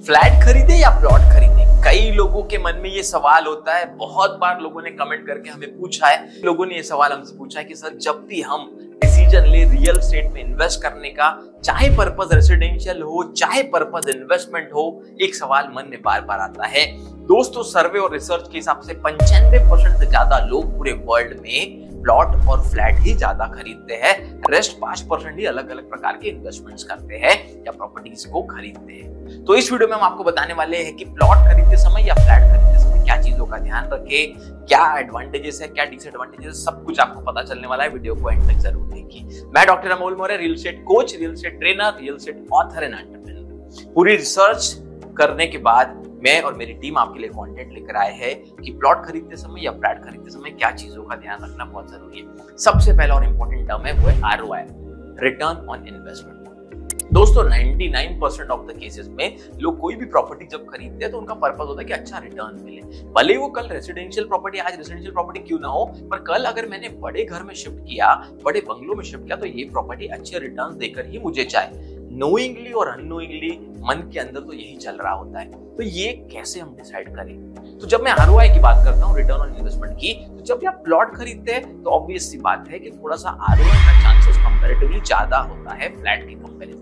Flat खरीदे या plot खरीदे? कई लोगों के मन में ये सवाल होता है। बहुत बार लोगों ने कमेंट करके हमें पूछा है, लोगों ने ये सवाल हमसे पूछा है कि सर जब भी हम डिसीजन ले रियल एस्टेट में इन्वेस्ट करने का, चाहे पर्पस रेसिडेंशियल हो चाहे पर्पस इन्वेस्टमेंट हो, एक सवाल मन में बार बार आता है। दोस्तों, सर्वे और रिसर्च के हिसाब से 95% से ज्यादा लोग पूरे वर्ल्ड में प्लॉट और फ्लैट ही ज्यादा खरीदते हैं। रेस्ट 5% ही अलग अलग प्रकार के इन्वेस्टमेंट्स करते हैं या प्रॉपर्टीज को खरीदते हैं। तो इस वीडियो में हम आपको बताने वाले हैं कि प्लॉट खरीदते समय या फ्लैट खरीदते समय क्या चीजों का ध्यान रखें, क्या एडवांटेजेस है, क्या डिसएडवांटेजेस है, सब कुछ आपको पता चलने वाला है। वीडियो को एंड तक जरूर देखिए। मैं doctor Amol Maurya, real estate coach, real estate trainer, real estate author and entrepreneur. पूरी रिसर्च करने के बाद मैं और मेरी टीम आपके लिए कंटेंट लेकर आए हैं कि प्लॉट खरीदते समय या फ्लैट खरीदते समय क्या चीजों का ध्यान रखना बहुत जरूरी है। सबसे पहला और इंपॉर्टेंट टर्म है वो है ROI, रिटर्न ऑन इन्वेस्टमेंट। दोस्तों, 99% ऑफ द केसेस में लोग कोई भी प्रॉपर्टी जब खरीदते हैं तो उनका पर्पस होता है कि अच्छा रिटर्न मिले। भले ही वो कल रेसिडेंशियल प्रॉपर्टी, आज रेसिडेंशियल प्रॉपर्टी क्यों ना हो, पर कल अगर मैंने बड़े घर में शिफ्ट किया, बड़े बंगलों में शिफ्ट किया, तो ये प्रॉपर्टी अच्छे रिटर्न देकर ही मुझे चाहिए। नोइंगली और अननोइंगली मन के अंदर तो यही चल रहा होता है। तो ये कैसे हम डिसाइड करें? तो जब मैं ROI की बात करता हूँ, रिटर्न ऑन इन्वेस्टमेंट की, तो जब आप प्लॉट खरीदते हैं तो ऑब्वियस सी बात है कि थोड़ा सा ROI का चांसेस कंपैरेटिवली ज्यादा होता है फ्लैट के कंपैरिजन।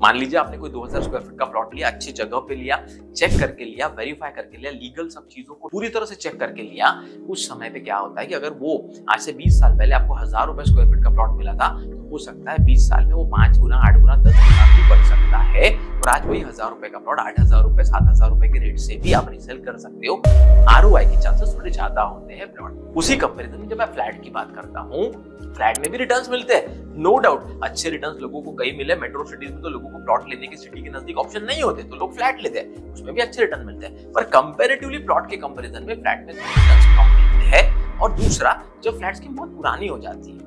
मान लीजिए आपने कोई 2000 स्क्वायर फीट का प्लॉट लिया, अच्छी जगह पे लिया, चेक करके लिया, वेरीफाई करके लिया, लीगल सब चीजों को पूरी तरह से चेक करके लिया। उस समय पे क्या होता है कि अगर वो आज से 20 साल पहले आपको 1000 रुपए स्क्वायर फीट का प्लॉट मिला था, तो हो सकता है 20 साल में वो 5 गुना, 8 गुना, 10 गुना भी बढ़ सकता है। और आज वही 1000 रुपए का प्लॉट 8000 रुपए, 7000 रुपए के रेट से भी आप रीसेल कर सकते हो। ROI के चांसेस थोड़े ज्यादा होते हैं प्लॉट। उसी कंपैरिजन में जब मैं फ्लैट की बात करता हूँ, फ्लैट में भी रिटर्न्स मिलते हैं, नो डाउट। अच्छे रिटर्न्स लोगों को कई मिले। मेट्रो सिटीज में तो लोगों को प्लॉट लेने के सिटी के नजदीक ऑप्शन नहीं होते, तो लोग फ्लैट लेते हैं, उसमें भी अच्छे रिटर्न मिलते हैं। पर कंपैरेटिवली प्लॉट के कंपैरिजन में फ्लैट में रिटर्न्स कम मिलते हैं। और दूसरा, जब फ्लैट्स की बहुत पुरानी हो जाती है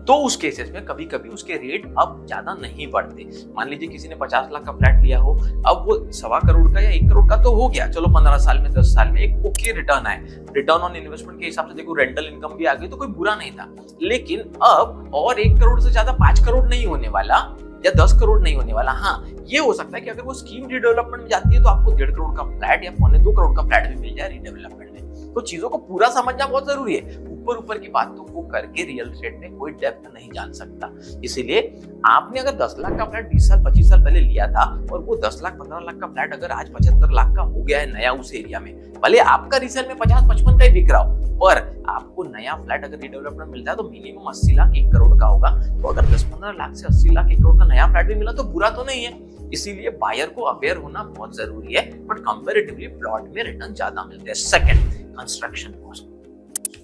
तो उस केसेस में कभी कभी उसके रेट अब ज्यादा नहीं बढ़ते। मान लीजिए किसी ने 50 लाख का फ्लैट लिया हो, अब वो 1.25 करोड़ का या 1 करोड़ का तो हो गया, चलो 15 साल में 10 साल में एक ओके रिटर्न आए। रिटर्न ऑन इन्वेस्टमेंट के हिसाब से देखो, रेंटल इनकम भी आ गई तो कोई बुरा नहीं था। लेकिन अब और 1 करोड़ से ज्यादा 5 करोड़ नहीं होने वाला या 10 करोड़ नहीं होने वाला। हाँ, ये हो सकता है कि अगर वो स्कीम रीडेवलपमेंट में जाती है तो आपको 1.5 करोड़ का फ्लैट या 2.25 करोड़ का फ्लैट भी मिल जाए रीडेवलपमेंट में। तो चीजों को पूरा समझना बहुत जरूरी है। ऊपर ऊपर की बातों को करके रियल एस्टेट में कोई डेप्थ नहीं जान सकता। इसीलिए आपने अगर 10 लाख का फ्लैट 20 साल 25 साल पहले लिया था और वो 10 लाख 15 लाख का फ्लैट अगर आज 75 लाख का हो गया है नया उस एरिया में, भले आपका रीसेल में 50-55 का ही बिक रहा हो, पर आपको नया फ्लैट अगर रीडेवलपमेंट मिलता है तो मिनिमम 80 लाख 1 करोड़ का होगा। तो अगर 10-15 लाख से 80 लाख 1 करोड़ का नया फ्लैट भी मिला तो बुरा तो नहीं है। इसीलिए बायर को अवेयर होना बहुत जरूरी है। बट कंपैरेटिवली प्लॉट में रिटर्न ज्यादा मिलते हैं। Second, construction cost.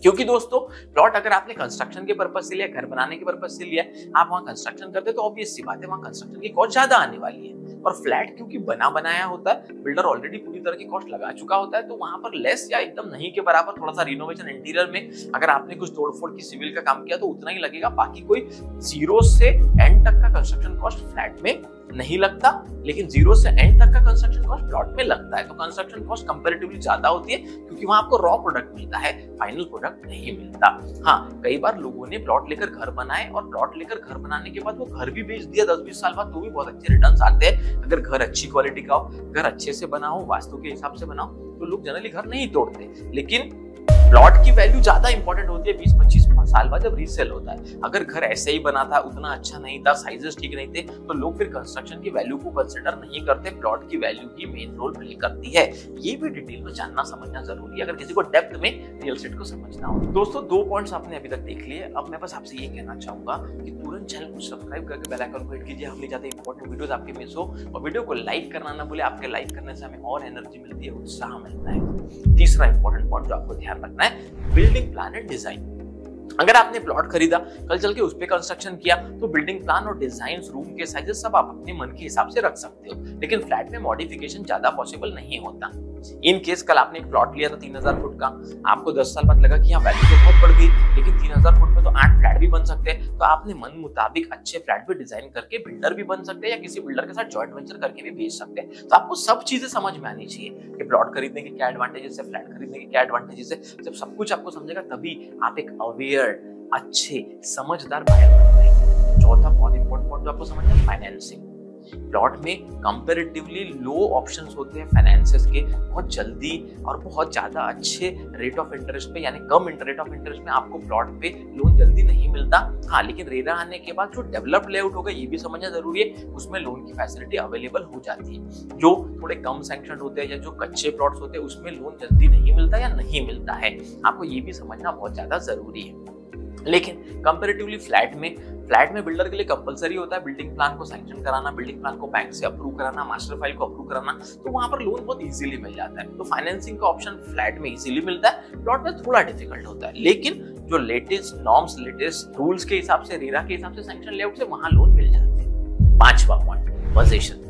क्योंकि दोस्तों, प्लॉट अगर आपने कंस्ट्रक्शन के पर्पस से लिया, घर बनाने के पर्पस से लिया, आप वहां कंस्ट्रक्शन करते तो ऑब्वियस सी बात है वहां कंस्ट्रक्शन की कॉस्ट ज्यादा आने वाली है। और फ्लैट क्योंकि बना बनाया होता है, बिल्डर ऑलरेडी पूरी तरह की कॉस्ट लगा चुका होता है, तो वहां पर लेस या एकदम नहीं के बराबर थोड़ा सा रिनोवेशन इंटीरियर में अगर आपने कुछ तोड़फोड़ की सिविल का काम किया तो उतना ही लगेगा। बाकी कोई जीरो से एंड तक का कंस्ट्रक्शन कॉस्ट फ्लैट में नहीं लगता, लेकिन जीरो से एंड तक का कंस्ट्रक्शन कॉस्ट प्लॉट में लगता है। तो कंस्ट्रक्शन कॉस्ट कंपैरेटिवली ज्यादा होती है क्योंकि वहां आपको रॉ प्रोडक्ट मिलता है, फाइनल प्रोडक्ट नहीं मिलता। हाँ, कई बार लोगों ने प्लॉट लेकर घर बनाए और प्लॉट लेकर घर बनाने के बाद वो घर भी बेच दिया 10-20 साल बाद, तो भी बहुत अच्छे रिटर्न्स आते हैं। अगर घर अच्छी क्वालिटी का हो, घर अच्छे से बना हो, वास्तु के हिसाब से बना हो, तो लोग जनरली घर नहीं तोड़ते। लेकिन प्लॉट की वैल्यू ज्यादा इंपॉर्टेंट होती है 20-25 साल बाद जब रीसेल होता है। अगर घर ऐसे ही बना था, उतना अच्छा नहीं था, साइजेस ठीक नहीं थे, तो लोग फिर कंस्ट्रक्शन की वैल्यू को कंसीडर नहीं करते। प्लॉट की वैल्यू ही मेन रोल प्ले करती है। ये भी डिटेल में जानना समझना जरूरी है अगर किसी को डेप्थ में रियल एस्टेट को समझना हो। दोस्तों, 2 पॉइंट्स आपने अभी तक देख लिए। अब मैं बस आपसे ये कहना चाहूंगा कि तुरंत चैनल को सब्सक्राइब करके बेल आइकन को हिट कीजिए, हम ले जाते हैं इंपॉर्टेंट वीडियोस आपके मिस हो। और वीडियो को लाइक करना ना भूले, आपके लाइक करने से हमें और एनर्जी मिलती है, उत्साह मिलता है। तीसरा इंपॉर्टेंट पॉइंट जो आपको ध्यान रखना है, बिल्डिंग प्लान एंड डिजाइन। अगर आपने प्लॉट खरीदा, कल चल के उस पे कंस्ट्रक्शन किया, तो बिल्डिंग प्लान और डिजाइन, रूम के साइजेस सब आप अपने मन के हिसाब से रख सकते हो। लेकिन फ्लैट में मॉडिफिकेशन ज्यादा पॉसिबल नहीं होता। इन केस कल आपने एक प्लॉट लिया था 3000 फुट का, आपको 10 साल बाद लगा कि यहाँ वैल्यू तो बहुत बढ़ गई, लेकिन 3000 फुट में तो 8 फ्लैट भी बन सकते हैं। तो आपने मन मुताबिक अच्छे फ्लैट भी डिजाइन करके बिल्डर भी बन सकते हैं या किसी बिल्डर के साथ जॉइंट वेंचर करके भी बेच सकते हैं। तो आपको सब चीजें समझ में आनी चाहिए कि प्लॉट खरीदने के क्या एडवांटेजेस है, फ्लैट खरीदने के क्या एडवांटेजेस है। जब सब कुछ आपको समझेगा तभी आप एक अवेयर, अच्छे, समझदार बायर बन पाएंगे। चौथा बहुत इंपॉर्टेंट पॉइंट जो आपको समझना है, फाइनेंसिंग। प्लॉट में कंपैरेटिवली लो ऑप्शंस होते हैं फाइनेंसेस के, बहुत जल्दी और बहुत ज्यादा अच्छे रेट ऑफ इंटरेस्ट पे, यानी कम रेट ऑफ इंटरेस्ट में आपको प्लॉट पे लोन जल्दी नहीं मिलता। हाँ, लेकिन रेरा आने के बाद जो डेवलप्ड लेआउट होगा ये भी समझना जरूरी है, उसमें लोन की फैसिलिटी अवेलेबल हो जाती है। जो थोड़े कम सैंक्शन होते हैं या जो कच्चे प्लॉट्स होते हैं उसमें लोन जल्दी नहीं मिलता या नहीं मिलता है, आपको ये भी समझना बहुत ज्यादा जरूरी है। लेकिन कंपैरेटिवली फ्लैट में बिल्डर के लिए कंपलसरी होता है बिल्डिंग प्लान को सैंक्शन कराना, बिल्डिंग प्लान को बैंक से अप्रूव कराना, मास्टर फाइल को अप्रूव कराना, तो वहां पर लोन बहुत इजीली मिल जाता है। तो फाइनेंसिंग का ऑप्शन फ्लैट में इजीली मिलता है, प्लॉट में थोड़ा डिफिकल्ट होता है। लेकिन जो लेटेस्ट नॉर्म्स, लेटेस्ट रूल्स के हिसाब से, रेरा के हिसाब से, सैंक्शन लेआउट से वहां लोन मिल जाते हैं। 5वां पॉइंट, पोजीशन।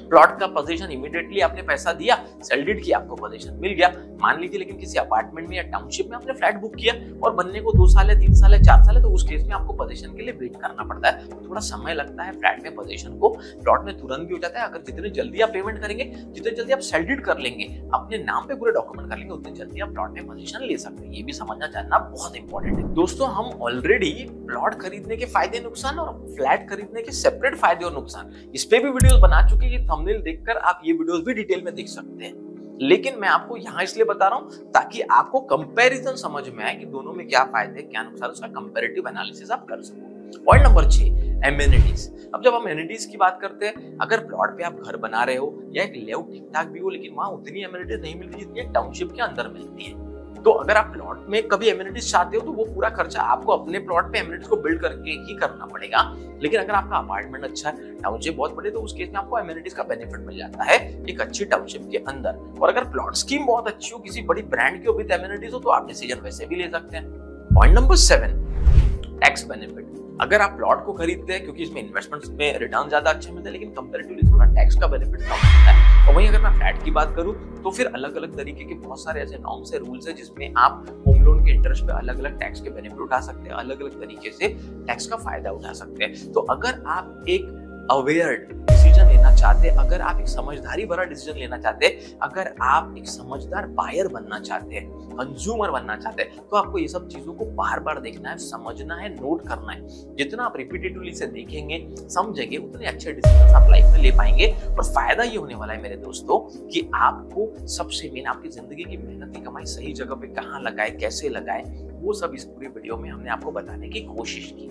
प्लॉट का पोजीशन इमीडिएटली आपने पैसा दिया, सेल डीड किया, आपको पोजीशन मिल गया। मान लीजिए लेकिन किसी अपार्टमेंट में या टाउनशिप में आपने फ्लैट बुक किया और बनने को 2 साल है, 3 साल है, 4 साल है, तो उस केस में आपको पोजीशन के लिए वेट करना पड़ता है, थोड़ा समय लगता है फ्लैट में पोजीशन को। प्लॉट में तुरंत भी हो जाता है, अगर जितने जल्दी आप पेमेंट करेंगे, जितने जल्दी आप सेल डीड कर लेंगे, अपने नाम पे पूरे डॉक्यूमेंट कर लेंगे, उतनी जल्दी आप प्लॉट में पोजीशन ले सकते हैं। ये भी समझना जानना बहुत इंपॉर्टेंट है। दोस्तों, हम ऑलरेडी प्लॉट खरीदने के फायदे नुकसान और फ्लैट खरीदने के सेपरेट फायदे और नुकसान इस पे भी वीडियोस बना चुके हैं। थंबनेल देखकर आप ये वीडियोस भी डिटेल में देख सकते हैं, लेकिन मैं आपको यहां इसलिए बता रहा हूं ताकि आपको कंपैरिजन समझ में आए कि दोनों में क्या फायदे क्या नुकसान, उसका कंपैरेटिव एनालिसिस आप कर सको। Point number 6, amenities. अब जब हम एमिनिटीज की बात करते हैं, अगर प्लॉट पे आप घर बना रहे हो या एक लेआउट ठीक ठाक भी हो, लेकिन वहां उतनी एमिनिटीज नहीं मिलती जितनी टाउनशिप के अंदर मिलती है, तो अगर आप प्लॉट में कभी एमिनिटीज चाहते हो तो वो पूरा खर्चा आपको अपने प्लॉट पे एमिनिटीज को बिल्ड करके ही करना पड़ेगा। लेकिन अगर आपका अपार्टमेंट अच्छा है, टाउनशिप बहुत बड़े, तो उस केस में आपको एमिनिटीज का बेनिफिट मिल जाता है एक अच्छी टाउनशिप के अंदर। और अगर प्लॉट स्कीम बहुत अच्छी हो, किसी बड़ी ब्रांड की हो विद एमिनिटीज हो, तो आप डिसीजन वैसे भी ले सकते हैं। Point number 7, tax benefit. अगर आप प्लॉट को खरीदते हैं, क्योंकि इसमें इन्वेस्टमेंट्स में रिटर्न ज्यादा अच्छे मिलते हैं, लेकिन कंपैरेटिवली थोड़ा टैक्स का बेनिफिट कम होता है। और वहीं अगर मैं फ्लैट की बात करूं तो फिर अलग अलग तरीके के बहुत सारे ऐसे नॉर्म्स है, रूल्स है, जिसमें आप होम लोन के इंटरेस्ट पे अलग अलग टैक्स के बेनिफिट उठा सकते हैं, अलग अलग तरीके से टैक्स का फायदा उठा सकते हैं। तो अगर आप एक अवेयर डिसीजन लेना चाहते हैं, अगर आप एक समझदारी भरा डिसीजन लेना चाहते हैं, अगर आप एक समझदार बायर बनना चाहते हैं, कंज्यूमर बनना चाहते हैं, तो आपको ये सब चीजों को बार बार देखना है, समझना है, नोट करना है। जितना आप रिपीटेटिवली से देखेंगे, समझेंगे, उतने अच्छे डिसीजन आप लाइफ में ले पाएंगे। और फायदा ये होने वाला है मेरे दोस्तों कि आपको सबसे मेन आपकी जिंदगी की मेहनत की कमाई सही जगह पे कहाँ लगाए, कैसे लगाए, वो सब इस पूरे वीडियो में हमने आपको बताने की कोशिश की।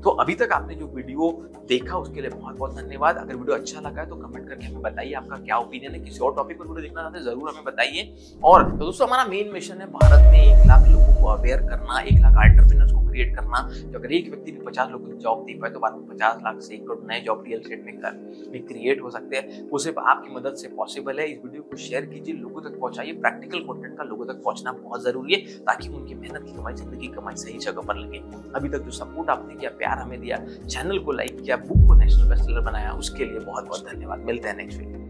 तो अभी तक आपने जो वीडियो देखा उसके लिए बहुत बहुत धन्यवाद। अगर वीडियो अच्छा लगा है तो कमेंट करके हमें बताइए आपका क्या ओपिनियन है, किसी और टॉपिक पर वीडियो देखना चाहते हैं जरूर हमें बताइए। और तो दोस्तों, हमारा मेन मिशन है भारत में 1 लाख लोगों को अवेयर करना, 1 लाख एंटरप्रेन्योर्स को क्रिएट करना। तो अगर एक व्यक्ति भी 50 लोगों को जॉब दे पाए तो बाद में 50 लाख से 1 करोड़ नए जॉब रियल एस्टेट में क्रिएट हो सकते हैं। वो सिर्फ आपकी मदद से पॉसिबल है। इस वीडियो को शेयर कीजिए, लोगों तक पहुंचाइए। प्रैक्टिकल कंटेंट का लोगों तक पहुंचना बहुत जरूरी है ताकि उनकी मेहनत की कमाई, जिंदगी की कमाई सही जगह पर लगे। अभी तक जो सपोर्ट आपने किया, प्यार हमें दिया, चैनल को लाइक किया, बुक को नेशनल बेस्टसेलर बनाया, उसके लिए बहुत बहुत धन्यवाद। मिलते हैं नेक्स्ट वीडियो।